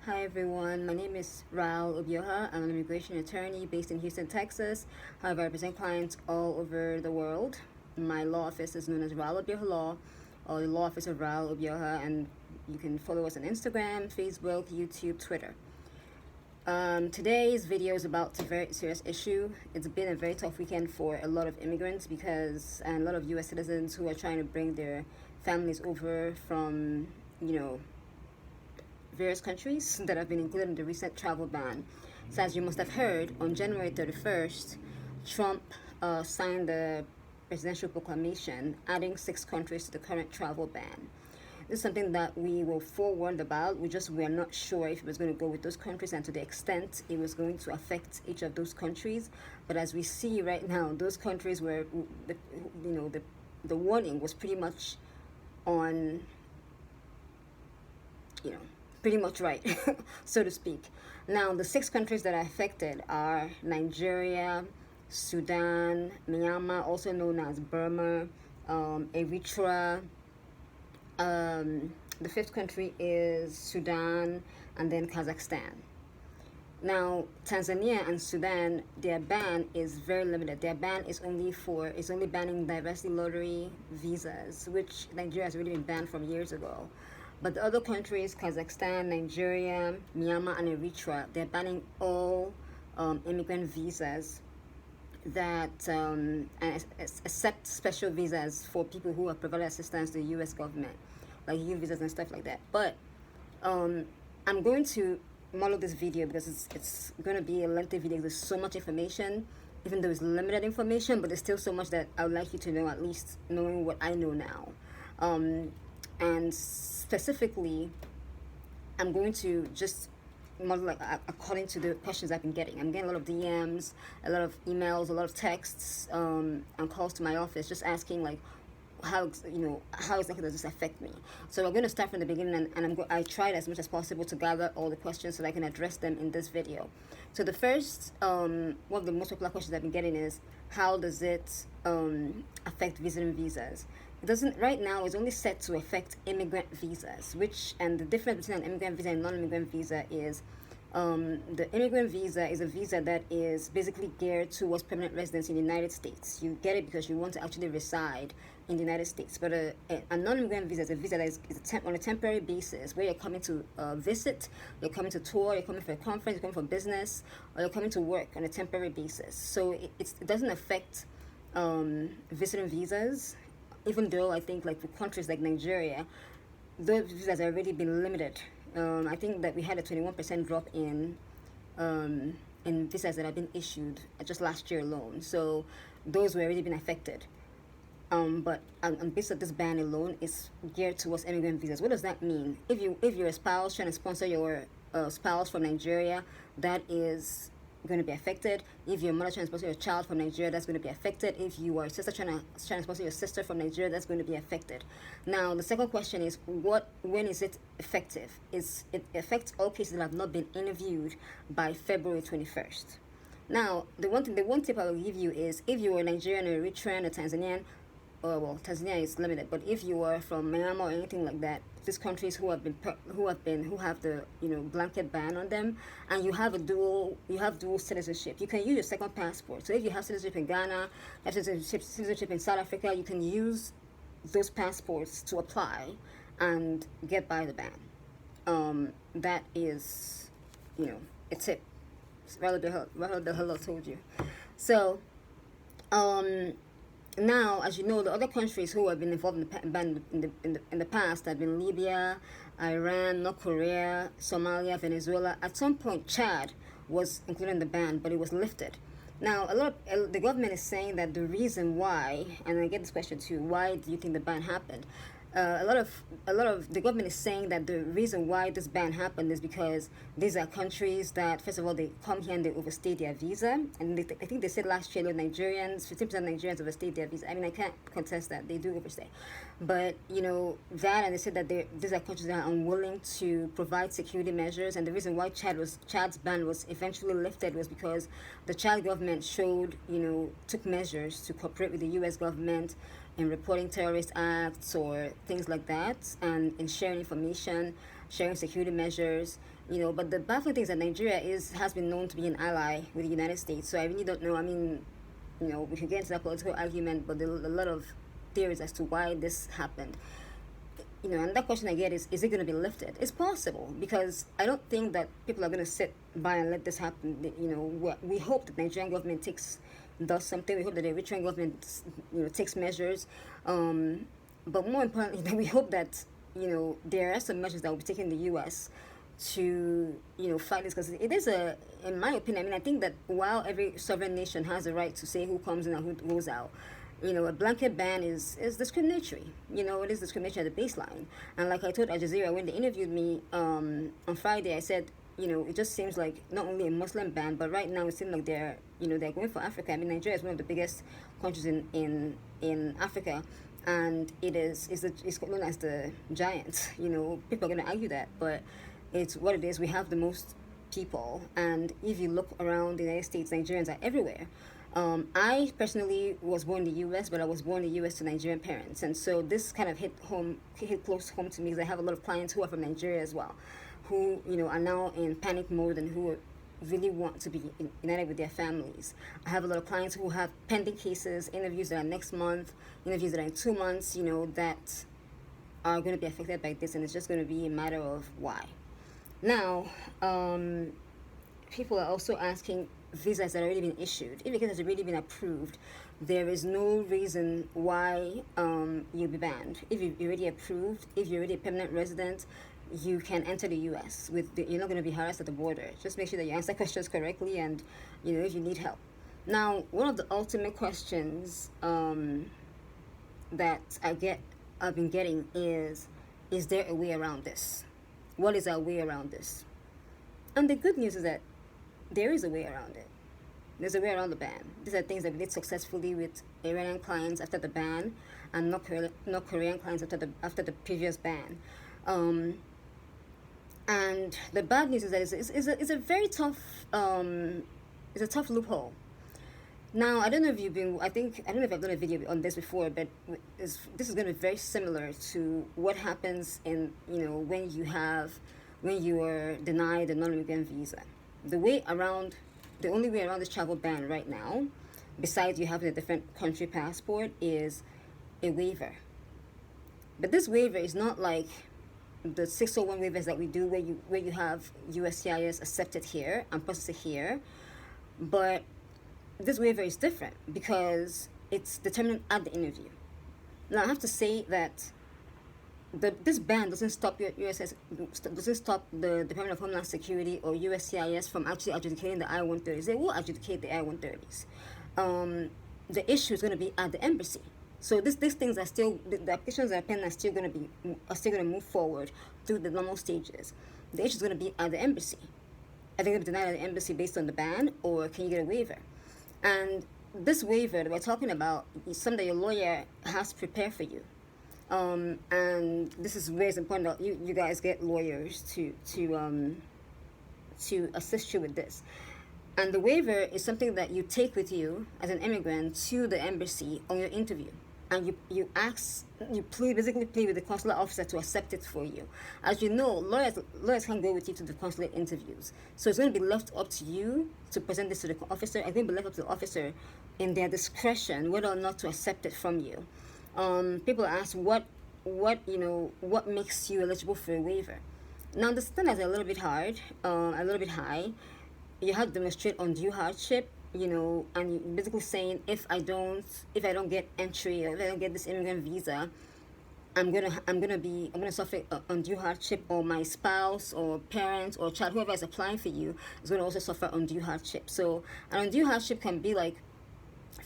Hi everyone, my name is Ral Obioha. I'm an immigration attorney based in Houston, Texas. However, I represent clients all over the world. My law office is known as Ral Obioha Law, or the law office of Ral Obioha, and you can follow us on Instagram, Facebook, YouTube, Twitter. Today's video is about a very serious issue. It's been a very tough weekend for a lot of immigrants and a lot of U.S. citizens who are trying to bring their families over from, various countries that have been included in the recent travel ban. So as you must have heard, on January 31st, Trump signed the presidential proclamation adding 6 countries to the current travel ban. This is something that we were forewarned about. We are not sure if it was going to go with those countries and to the extent it was going to affect each of those countries. But as we see right now, those countries where the warning was pretty much on, pretty much right, so to speak. Now, the 6 countries that are affected are Nigeria, Sudan, Myanmar, also known as Burma, Eritrea. The 5th country is Sudan, and then Kyrgyzstan. Now, Tanzania and Sudan, their ban is very limited. Their ban is only banning diversity lottery visas, which Nigeria has already been banned from years ago. But the other countries, Kazakhstan, Nigeria, Myanmar, and Eritrea, they're banning all immigrant visas except special visas for people who have provided assistance to the U.S. government, like U visas and stuff like that. But I'm going to model this video because it's going to be a lengthy video. There's so much information, even though it's limited information, but there's still so much that I would like you to know, at least knowing what I know now. And specifically, I'm going to just model according to the questions I've been getting. I'm getting a lot of DMs, a lot of emails, a lot of texts, and calls to my office just asking how exactly does this affect me? So we're going to start from the beginning, and I tried as much as possible to gather all the questions so that I can address them in this video. So the first, one of the most popular questions I've been getting is, how does it affect visiting visas? It doesn't right now. It's only set to affect immigrant visas, and the difference between an immigrant visa and non-immigrant visa is the immigrant visa is a visa that is basically geared towards permanent residence in the United States. You get it because you want to actually reside in the United States. But a non-immigrant visa is a visa that is on a temporary basis, where you're coming to visit, you're coming to tour, you're coming for a conference, you're coming for business, or you're coming to work on a temporary basis. So it doesn't affect visiting visas, even though I think for countries like Nigeria, those visas have already been limited. I think that we had a 21% drop in visas that have been issued just last year alone. So those were already been affected. But on basis of this ban alone, is geared towards immigrant visas. What does that mean? If you're a spouse trying to sponsor your spouse from Nigeria, that is going to be affected. If your mother trying to sponsor your child from Nigeria, that's going to be affected. If you are a sister trying to sponsor your sister from Nigeria, that's going to be affected. Now, the second question is, when is it effective? It affects all cases that have not been interviewed by February 21st. Now, the one tip I will give you is, if you are Nigerian or Eritrean or Tanzanian, Tanzania is limited, but if you are from Myanmar or anything like that, these countries who have the blanket ban on them, and you have dual citizenship, you can use your second passport. So if you have citizenship in Ghana, have citizenship in South Africa, you can use those passports to apply and get by the ban. That is, a tip. Ral Obioha told you. So, now, as you know, the other countries who have been involved in the ban in the past have been Libya, Iran, North Korea, Somalia, Venezuela. At some point, Chad was included in the ban, but it was lifted. Now, the government is saying that the reason why, and I get this question too, why do you think the ban happened? A lot of the government is saying that the reason why this ban happened is because these are countries that, first of all, they come here and they overstay their visa, and I think they said last year that 50% of Nigerians overstayed their visa. I mean, I can't contest that, they do overstay, but that, and they said that these are countries that are unwilling to provide security measures, and the reason why Chad's ban was eventually lifted was because the Chad government took measures to cooperate with the U.S. government in reporting terrorist acts or things like that, and in sharing information, sharing security measures, But the baffling thing is that Nigeria has been known to be an ally with the United States. So I really don't know. I mean, we could get into that political argument, but there are a lot of theories as to why this happened. And that question I get is it going to be lifted? It's possible, because I don't think that people are going to sit by and let this happen. We hope that the Nigerian government does something. We hope that the Eritrean government, takes measures. But more importantly, we hope that, there are some measures that will be taken in the U.S. to, fight this, because it is in my opinion, I think that while every sovereign nation has a right to say who comes in and who goes out, a blanket ban is discriminatory. It is discriminatory at the baseline. And like I told Al Jazeera when they interviewed me on Friday, I said, it just seems like not only a Muslim ban, but right now it seems like they're going for Africa. I mean, Nigeria is one of the biggest countries in Africa, and it's known as the giant. People are going to argue that, but it's what it is. We have the most people, and if you look around the United States, Nigerians are everywhere. I personally was born in the U.S., but I was born in the U.S. to Nigerian parents, and so this kind of hit close home to me, because I have a lot of clients who are from Nigeria as well, who are now in panic mode and who really want to be united with their families. I have a lot of clients who have pending cases, interviews that are next month, interviews that are in 2 months, that are going to be affected by this, and it's just going to be a matter of why. Now, people are also asking visas that have already been issued. If a case has already been approved, there is no reason why you'll be banned. If you're already approved, if you're already a permanent resident, you can enter the U.S. You're not going to be harassed at the border. Just make sure that you answer questions correctly, and if you need help. Now, one of the ultimate questions that I've been getting is there a way around this? What is our way around this? And the good news is that there is a way around it. There's a way around the ban. These are things that we did successfully with Iranian clients after the ban, and North Korean clients after the previous ban. And the bad news is that it's a very tough it's a tough loophole. Now, I don't know if I don't know if I've done a video on this before, but this is going to be very similar to what happens in when you are denied a non-immigrant visa. The only way around this travel ban right now, besides you having a different country passport, is a waiver. But this waiver is not like the 601 waivers that we do, where you have USCIS accepted here and processed here. But this waiver is different because it's determined at the interview. Now, I have to say that this ban doesn't stop doesn't stop the Department of Homeland Security or USCIS from actually adjudicating the I-130s. They will adjudicate the I-130s. The issue is going to be at the embassy. So these things are still, the applications that are pending are still going to move forward through the normal stages. The issue is going to be at the embassy. Are they going to be denied at the embassy based on the ban, or can you get a waiver? And this waiver that we're talking about is something that your lawyer has to prepare for you. And this is where it's important that you guys get lawyers to assist you with this. And the waiver is something that you take with you as an immigrant to the embassy on your interview. And you basically plead with the consular officer to accept it for you. As you know, lawyers can't go with you to the consulate interviews. So it's going to be left up to you to present this to the officer. It's going to be left up to the officer in their discretion whether or not to accept it from you. People ask what makes you eligible for a waiver. Now, the standards are a little bit hard, a little bit high. You have to demonstrate undue hardship, and you're basically saying, if I don't get entry, or if I don't get this immigrant visa, I'm gonna suffer undue hardship, or my spouse or parent or child, whoever is applying for you, is gonna also suffer undue hardship. So an undue hardship can be like,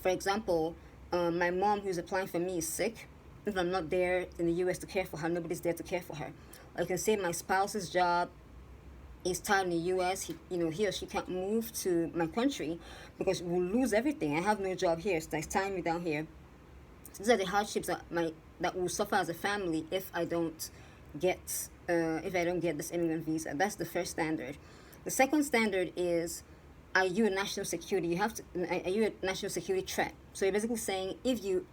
for example, my mom who's applying for me is sick. If I'm not there in the U.S. to care for her, nobody's there to care for her. I can say my spouse's job is tied in the U.S. He or she can't move to my country because we'll lose everything. I have no job here, so it's tying me down here. So these are the hardships that we'll suffer as a family if I don't get this immigrant visa. That's the first standard. The second standard is, are you a national security? Are you a national security threat? So you're basically saying, if you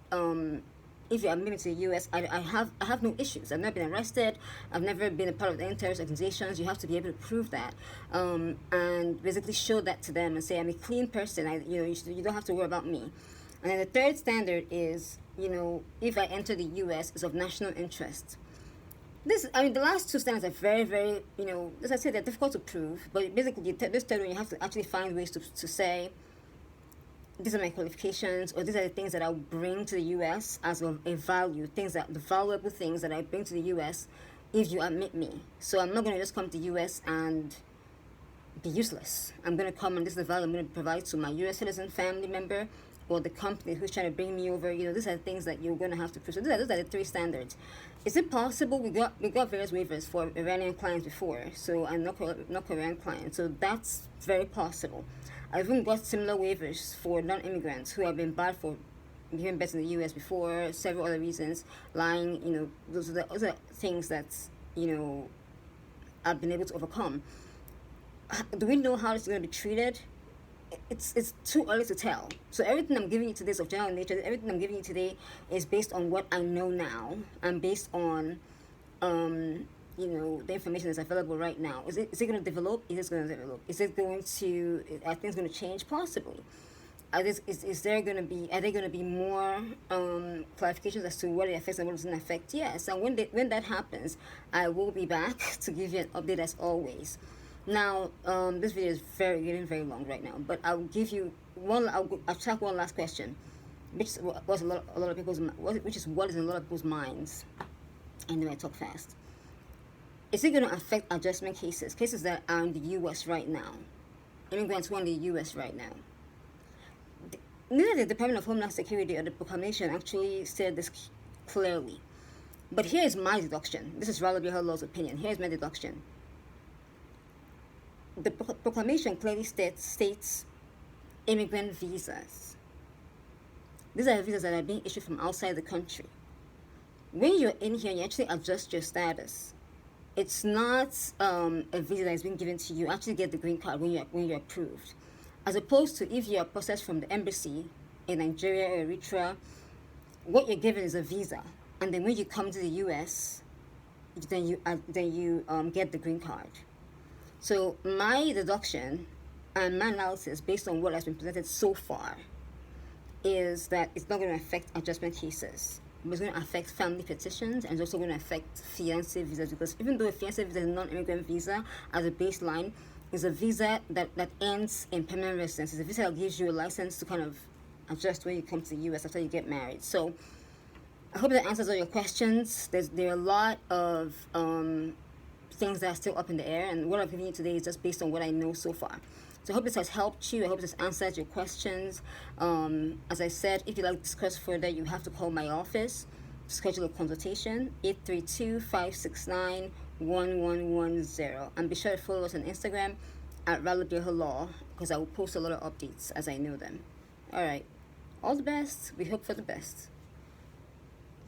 if you admit me to the U.S., I have no issues. I've never been arrested. I've never been a part of any terrorist organizations. You have to be able to prove that, and basically show that to them and say, I'm a clean person. You don't have to worry about me. And then the third standard is, if I enter the U.S., it's of national interest. The last two standards are very, very, as I said, they're difficult to prove. But basically, this third one, you have to actually find ways to say, these are my qualifications, or these are the things that I'll bring to the U.S. as of a value, the valuable things that I bring to the U.S. if you admit me. So I'm not going to just come to the U.S. and be useless. I'm going to come and this is the value I'm going to provide to my U.S. citizen family member or the company who's trying to bring me over. These are the things that you're going to have to prove. So those are the three standards. Is it possible? We got various waivers for Iranian clients before, so and not Korean clients. So that's very possible. I've even got similar waivers for non-immigrants who have been barred for giving birth in the U.S. before, several other reasons, lying. Those are things that I've been able to overcome. Do we know how it's going to be treated? It's too early to tell. So everything I'm giving you today is of general nature. Everything I'm giving you today is based on what I know now and based on the information that's available right now. Is it going to develop? Is it going to develop? Are things going to change? Possibly. Are there going to be more clarifications as to what it affects and what it doesn't affect? Yes. And when that happens, I will be back to give you an update as always. Now, this video is getting very long right now, but I'll give you I'll attack one last question, which was what is in a lot of people's minds. I know I talk fast. Is it going to affect adjustment cases that are in the U.S. right now? Immigrants who are in the U.S. right now. Neither the Department of Homeland Security or the Proclamation actually said this clearly. But here is my deduction. This is Ral Obioha Law's opinion. Here's my deduction. The Proclamation clearly states immigrant visas. These are visas that are being issued from outside the country. When you're in here and you actually adjust your status, it's not a visa that is being given to you. You actually get the green card when you're approved. As opposed to if you are processed from the embassy in Nigeria or Eritrea, what you're given is a visa. And then when you come to the U.S., then you get the green card. So my deduction and my analysis based on what has been presented so far is that it's not going to affect adjustment cases. It's going to affect family petitions, and it's also going to affect fiancé visas, because even though a fiancé visa is a non-immigrant visa as a baseline, is a visa that ends in permanent residence. It's a visa that gives you a license to kind of adjust when you come to the U.S. after you get married. So I hope that answers all your questions. There are a lot of things that are still up in the air, and what I've given you today is just based on what I know so far. So I hope this has helped you. I hope this answered your questions. As I said, if you'd like to discuss further, you have to call my office to schedule a consultation, 832-569-1110. And be sure to follow us on Instagram at Ral Obioha Law, because I will post a lot of updates as I know them. All right. All the best. We hope for the best.